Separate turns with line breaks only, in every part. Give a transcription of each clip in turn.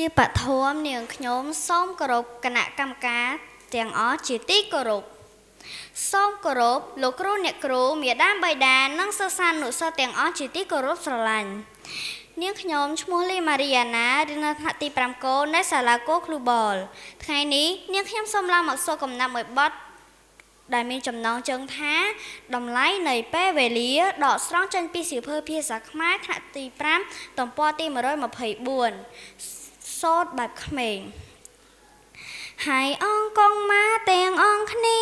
ជាបឋមនាងខ្ញុំសូមគោរពគណៈកម្មការទាំងអស់ជាទីគោរពសូមគោរពលោកគ្រូអ្នកគ្រូមាតាបិតានិងសិស្សានុសិស្សទាំងអស់ជាទីគោរពស្រឡាញ់នាងខ្ញុំឈ្មោះលីម៉ារីយ៉ាណារៀននៅថ្នាក់ទី5កូននៅសាលាគោក្លូបលថ្ងៃនេះនាងខ្ញុំសូមឡើងមកសូមកំណាព្យមួយបទដែលមានចំណងជើងថាតម្លៃនៃពេលវេលាដកស្រង់ចេញពីសៀវភៅភាសាខ្មែរថ្នាក់ទី5ទំព័រទី124សូត្របែបក្មេងហើយអង្គងមកទាំងអង្គគ្នា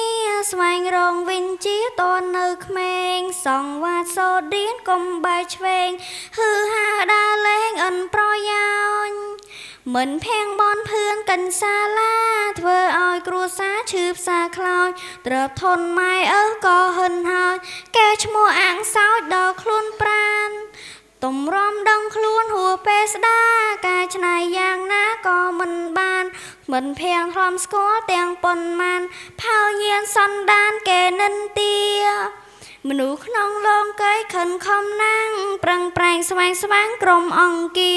ស្វែងរកវិញជាតនៅក្មេងសង្វាតសូត្ររៀនកុំបែកឆ្វេងហឺហាដើរលេងអិនប្រយោជន៍មិនភាំងបនភឿនកិនសាលាធ្វើឲ្យគ្រួសារឈឺផ្សាខ្លោចទ្រើបធនម៉ែក៏ហិនហើយកែឈ្មោះអាំងសោចដល់ខ្លួនប្រានទំរំដឹងខ្លួនហួពេលស្ដាការឆ្នៃយ៉ាងណាក៏មិនបានមិនភាំងធ្លំស្គាល់ទាំងប៉ុន្មានផៅញៀនសន្តានកែនិន្ទាមនុស្សក្នុងលងកៃខិនខំណាំងប្រឹងប្រែងស្វែងក្រុមអង្គា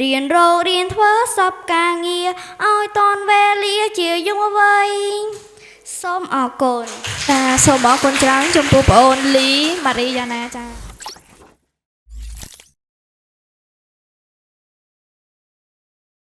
រៀនរករៀនធ្វើសពការងារឲ្យតនវេលាជាយុវវ័យសូមអរគុណ
ចាសូមអរគុណច្រើនចំពោះបងអូនលីម៉ារីយ៉ាណាចា